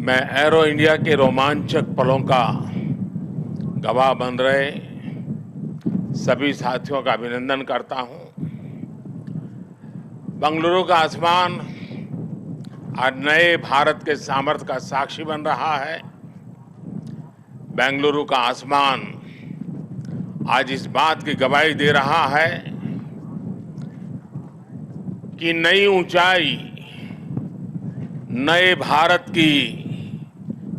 मैं arrow India के रोमांचक पलों का गवाह बन रहे सभी साथियों का अभिनंदन करता हूं। बेंगलुरु का आसमान आज नए भारत के सामर्थ्य का साक्षी बन रहा है। बेंगलुरु का आसमान आज इस बात की गवाही दे रहा है कि नई ऊंचाई नए भारत की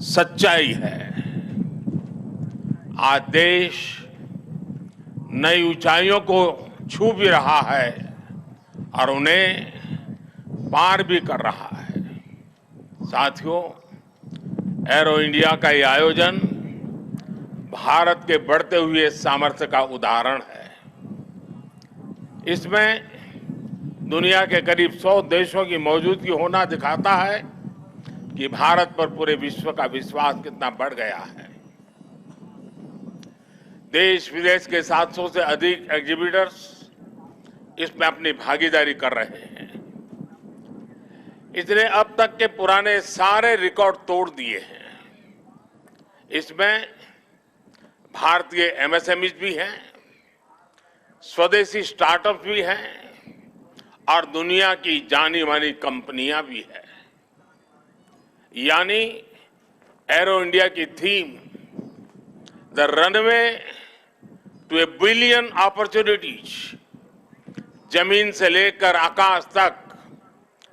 सच्चाई है। आज देश नई ऊंचाइयों को छू भी रहा है और उन्हें पार भी कर रहा है। साथियों, एरो इंडिया का ये आयोजन भारत के बढ़ते हुए सामर्थ्य का उदाहरण है। इसमें दुनिया के करीब 100 देशों की मौजूदगी होना दिखाता है कि भारत पर पूरे विश्व का विश्वास कितना बढ़ गया है। देश विदेश के 700 से अधिक एग्जीबिटर्स इसमें अपनी भागीदारी कर रहे हैं। इसने अब तक के पुराने सारे रिकॉर्ड तोड़ दिए हैं। इसमें भारतीय एमएसएमईज भी हैं, स्वदेशी स्टार्टअप भी हैं और दुनिया की जानी मानी कंपनियां भी हैं। यानी एरो इंडिया की theme the runway to a billion opportunities जमीन से लेकर आकाश तक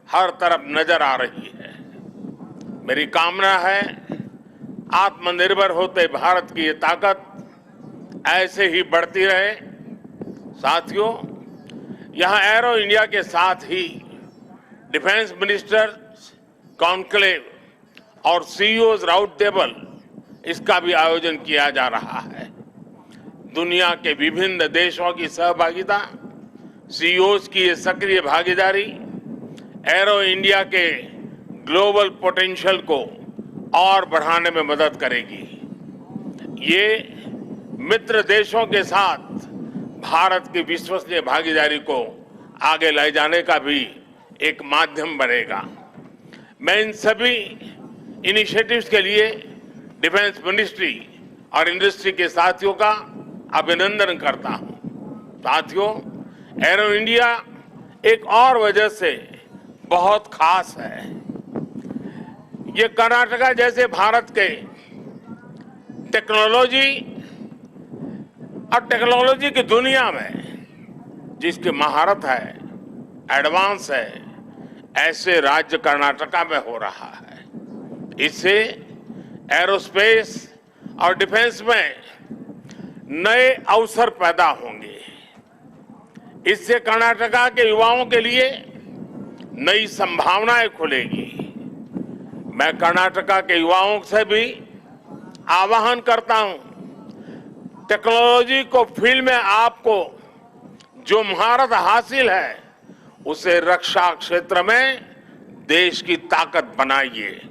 हर तरफ नजर आ रही है। मेरी कामना है आत्मनिर्भर होते भारत की ये ताकत ऐसे ही बढ़ती रहे। साथियों, यहां एरो इंडिया के साथ ही डिफेंस मिनिस्टर्स कॉन्क्लेव और सीईओज राउंड टेबल इसका भी आयोजन किया जा रहा है। दुनिया के विभिन्न देशों की सहभागिता, सीईओज की ये सक्रिय भागीदारी एरो इंडिया के ग्लोबल पोटेंशियल को और बढ़ाने में मदद करेगी। ये मित्र देशों के साथ भारत की विश्वसनीय भागीदारी को आगे ले जाने का भी एक माध्यम बनेगा। मैं इन सभी इनिशिएटिव्स के लिए डिफेंस मिनिस्ट्री और इंडस्ट्री के साथियों का अभिनंदन करता हूं। साथियों, एरो इंडिया एक और वजह से बहुत खास है। ये कर्नाटका जैसे भारत के टेक्नोलॉजी की दुनिया में जिसकी महारत है, एडवांस है, ऐसे राज्य कर्नाटका में हो रहा है। इससे एरोस्पेस और डिफेंस में नए अवसर पैदा होंगे। इससे कर्नाटका के युवाओं के लिए नई संभावनाएं खुलेगी। मैं कर्नाटका के युवाओं से भी आह्वान करता हूं, टेक्नोलॉजी को फील्ड में आपको जो महारत हासिल है उसे रक्षा क्षेत्र में देश की ताकत बनाइए।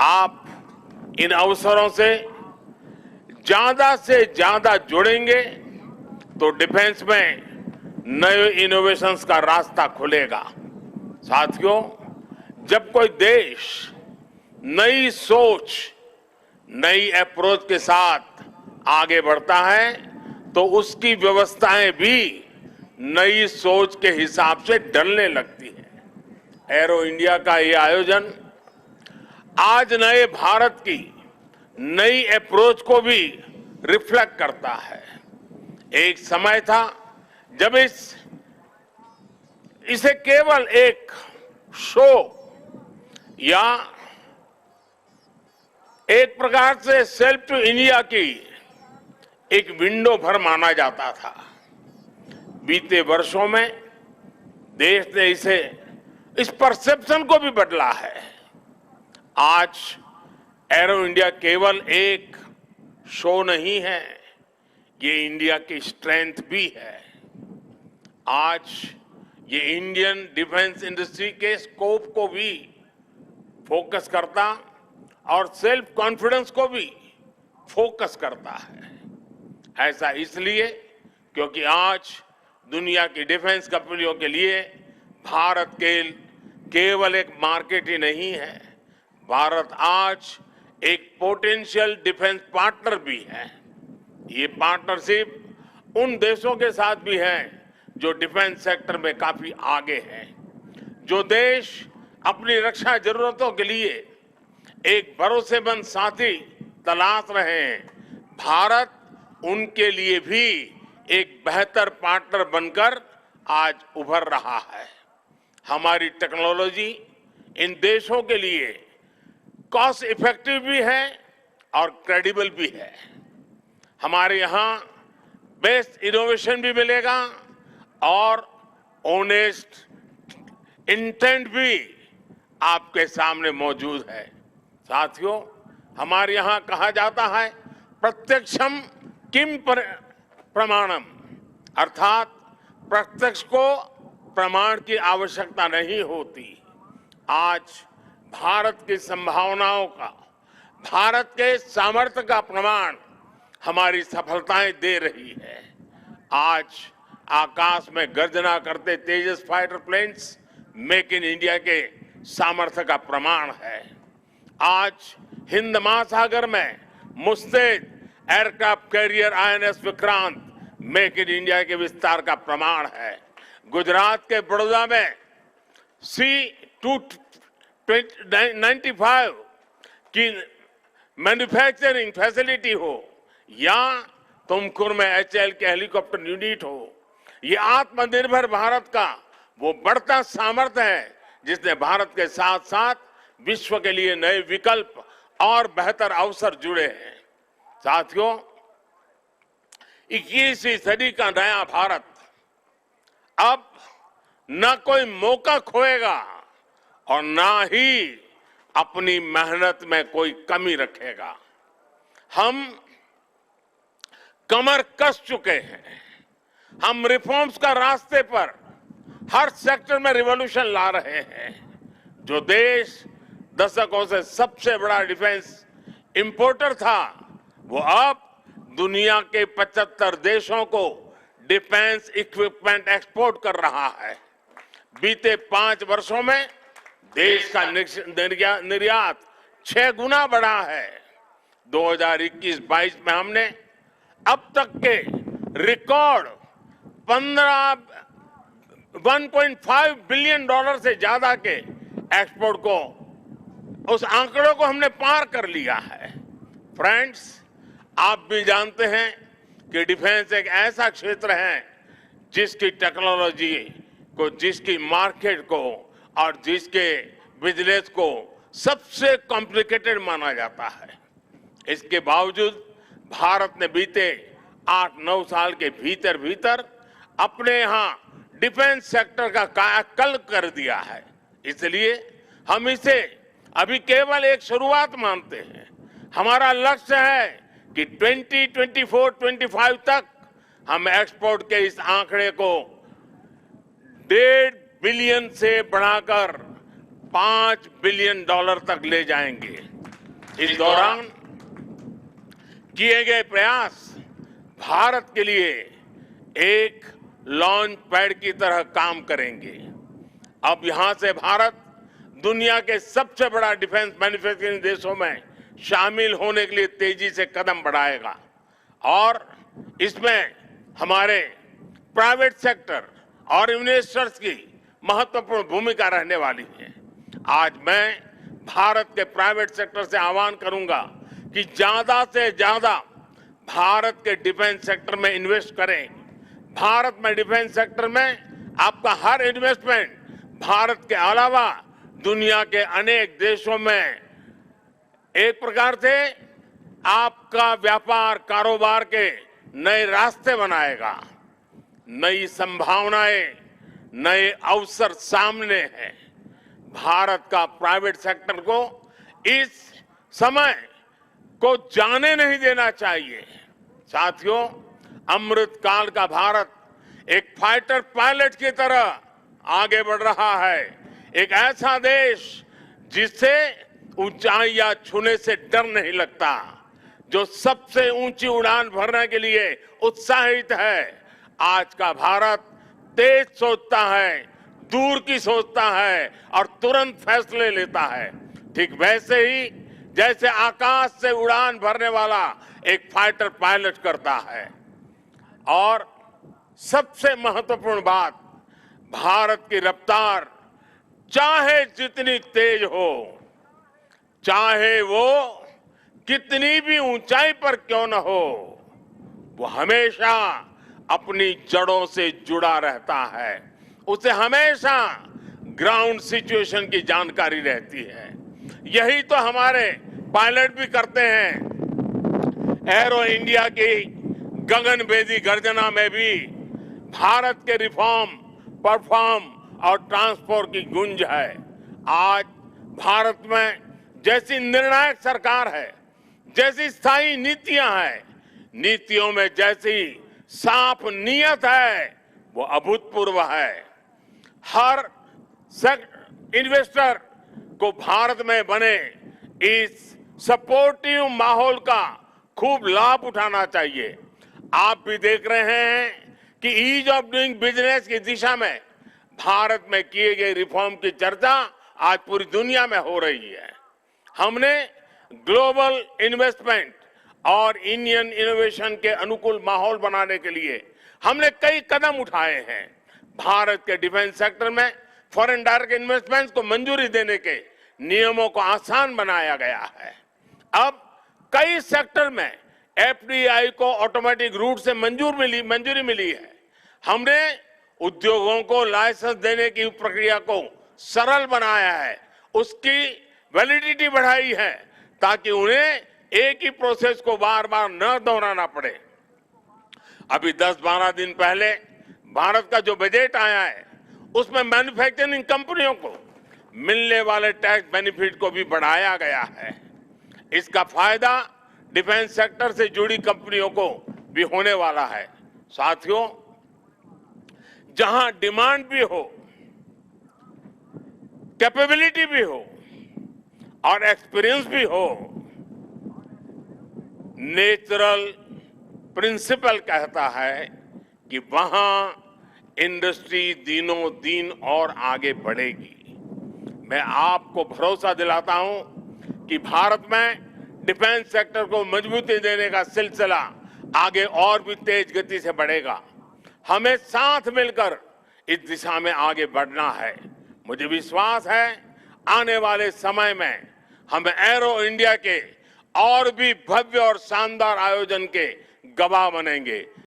आप इन अवसरों से ज्यादा जुड़ेंगे तो डिफेंस में नए इनोवेशंस का रास्ता खुलेगा। साथियों, जब कोई देश नई सोच, नई अप्रोच के साथ आगे बढ़ता है तो उसकी व्यवस्थाएं भी नई सोच के हिसाब से ढलने लगती है। एरो इंडिया का ये आयोजन आज नए भारत की नई अप्रोच को भी रिफ्लेक्ट करता है। एक समय था जब इसे केवल एक शो या एक प्रकार से सेल्फ टू इंडिया की एक विंडो भर माना जाता था। बीते वर्षों में देश ने इस परसेप्शन को भी बदला है। आज एरो इंडिया केवल एक शो नहीं है, ये इंडिया की स्ट्रेंथ भी है। आज ये इंडियन डिफेंस इंडस्ट्री के स्कोप को भी फोकस करता और सेल्फ कॉन्फिडेंस को भी फोकस करता है। ऐसा इसलिए क्योंकि आज दुनिया की डिफेंस कंपनियों के लिए भारत केवल एक मार्केट ही नहीं है, भारत आज एक पोटेंशियल डिफेंस पार्टनर भी है। ये पार्टनरशिप उन देशों के साथ भी है जो डिफेंस सेक्टर में काफी आगे हैं, जो देश अपनी रक्षा जरूरतों के लिए एक भरोसेमंद साथी तलाश रहे हैं। भारत उनके लिए भी एक बेहतर पार्टनर बनकर आज उभर रहा है। हमारी टेक्नोलॉजी इन देशों के लिए कॉस्ट इफेक्टिव भी है और क्रेडिबल भी है। हमारे यहाँ बेस्ट इनोवेशन भी मिलेगा और ऑनेस्ट इंटेंट भी आपके सामने मौजूद है। साथियों, हमारे यहाँ कहा जाता है प्रत्यक्षम किम प्रमाणम, अर्थात प्रत्यक्ष को प्रमाण की आवश्यकता नहीं होती। आज भारत की संभावनाओं का, भारत के सामर्थ्य का प्रमाण हमारी सफलताएं दे रही है। आज आकाश में गर्जना करते Tejas fighter planes make in India के सामर्थ्य का प्रमाण है। आज हिंद महासागर में मुस्तैद aircraft carrier INS Vikrant make in India के विस्तार का प्रमाण है। गुजरात के बड़ौदा में C-295 की मैन्युफैक्चरिंग फैसिलिटी हो या तुमकुर में HAL के हेलीकॉप्टर यूनिट हो, ये आत्मनिर्भर भारत का वो बढ़ता सामर्थ्य है जिसने भारत के साथ साथ विश्व के लिए नए विकल्प और बेहतर अवसर जुड़े हैं। साथियों, 21वीं सदी का नया भारत अब न कोई मौका खोएगा और ना ही अपनी मेहनत में कोई कमी रखेगा। हम कमर कस चुके हैं। हम रिफॉर्म्स का रास्ते पर हर सेक्टर में रिवॉल्यूशन ला रहे हैं। जो देश दशकों से सबसे बड़ा डिफेंस इंपोर्टर था, वो अब दुनिया के 75 देशों को डिफेंस इक्विपमेंट एक्सपोर्ट कर रहा है। बीते 5 वर्षों में देश का निर्यात 6 गुना बढ़ा है। 2021-22 में हमने अब तक के रिकॉर्ड 1.5 बिलियन डॉलर से ज्यादा के एक्सपोर्ट को, उस आंकड़ों को हमने पार कर लिया है। फ्रेंड्स, आप भी जानते हैं कि डिफेंस एक ऐसा क्षेत्र है जिसकी टेक्नोलॉजी को, जिसकी मार्केट को और जिसके बिजनेस को सबसे कॉम्प्लिकेटेड माना जाता है। इसके बावजूद भारत ने बीते 8-9 साल के भीतर भीतर अपने यहाँ डिफेंस सेक्टर का कायाकल्प कर दिया है। इसलिए हम इसे अभी केवल एक शुरुआत मानते हैं। हमारा लक्ष्य है कि 2024-25 तक हम एक्सपोर्ट के इस आंकड़े को 1.5 बिलियन से बढ़ाकर 5 बिलियन डॉलर तक ले जाएंगे। इस दौरान किए गए प्रयास भारत के लिए एक लॉन्च पैड की तरह काम करेंगे। अब यहां से भारत दुनिया के सबसे बड़ा डिफेंस मैन्युफैक्चरिंग देशों में शामिल होने के लिए तेजी से कदम बढ़ाएगा और इसमें हमारे प्राइवेट सेक्टर और इन्वेस्टर्स की महत्वपूर्ण भूमिका रहने वाली है। आज मैं भारत के प्राइवेट सेक्टर से आह्वान करूंगा कि ज्यादा से ज्यादा भारत के डिफेंस सेक्टर में इन्वेस्ट करें। भारत में डिफेंस सेक्टर में आपका हर इन्वेस्टमेंट भारत के अलावा दुनिया के अनेक देशों में एक प्रकार से आपका व्यापार कारोबार के नए रास्ते बनाएगा। नई संभावनाएं, नए अवसर सामने हैं। भारत का प्राइवेट सेक्टर को इस समय को जाने नहीं देना चाहिए। साथियों, अमृत काल का भारत एक फाइटर पायलट की तरह आगे बढ़ रहा है। एक ऐसा देश जिससे ऊंचाइयां छूने से डर नहीं लगता, जो सबसे ऊंची उड़ान भरने के लिए उत्साहित है। आज का भारत तेज सोचता है, दूर की सोचता है और तुरंत फैसले लेता है। ठीक वैसे ही जैसे आकाश से उड़ान भरने वाला एक फाइटर पायलट करता है। और सबसे महत्वपूर्ण बात, भारत की रफ्तार चाहे जितनी तेज हो, चाहे वो कितनी भी ऊंचाई पर क्यों न हो, वो हमेशा अपनी जड़ों से जुड़ा रहता है। उसे हमेशा ग्राउंड सिचुएशन की जानकारी रहती है। यही तो हमारे पायलट भी करते हैं। एरो इंडिया की गगनभेदी गर्जना में भी भारत के रिफॉर्म, परफॉर्म और ट्रांसपोर्ट की गूंज है। आज भारत में जैसी निर्णायक सरकार है, जैसी स्थायी नीतियां हैं, नीतियों में जैसी साफ नीयत है, वो अभूतपूर्व है। हर इन्वेस्टर को भारत में बने इस सपोर्टिव माहौल का खूब लाभ उठाना चाहिए। आप भी देख रहे हैं कि ईज ऑफ डूइंग बिजनेस की दिशा में भारत में किए गए रिफॉर्म की चर्चा आज पूरी दुनिया में हो रही है। हमने ग्लोबल इन्वेस्टमेंट और इंडियन इनोवेशन के अनुकूल माहौल बनाने के लिए हमने कई कदम उठाए हैं। भारत के डिफेंस सेक्टर में फॉरेन डायरेक्ट इन्वेस्टमेंट को मंजूरी देने के नियमों को आसान बनाया गया है। अब कई सेक्टर में एफडीआई को ऑटोमेटिक रूट से मंजूरी मिली है। हमने उद्योगों को लाइसेंस देने की प्रक्रिया को सरल बनाया है, उसकी वैलिडिटी बढ़ाई है, ताकि उन्हें एक ही प्रोसेस को बार बार न दोहराना पड़े। अभी 10-12 दिन पहले भारत का जो बजट आया है, उसमें मैन्युफैक्चरिंग कंपनियों को मिलने वाले टैक्स बेनिफिट को भी बढ़ाया गया है। इसका फायदा डिफेंस सेक्टर से जुड़ी कंपनियों को भी होने वाला है। साथियों, जहां डिमांड भी हो, कैपेबिलिटी भी हो और एक्सपीरियंस भी हो, नेचुरल प्रिंसिपल कहता है कि वहां इंडस्ट्री दिनों दिन और आगे बढ़ेगी। मैं आपको भरोसा दिलाता हूं कि भारत में डिफेंस सेक्टर को मजबूती देने का सिलसिला आगे और भी तेज गति से बढ़ेगा। हमें साथ मिलकर इस दिशा में आगे बढ़ना है। मुझे विश्वास है आने वाले समय में हम एरो इंडिया के और भी भव्य और शानदार आयोजन के गवाह बनेंगे।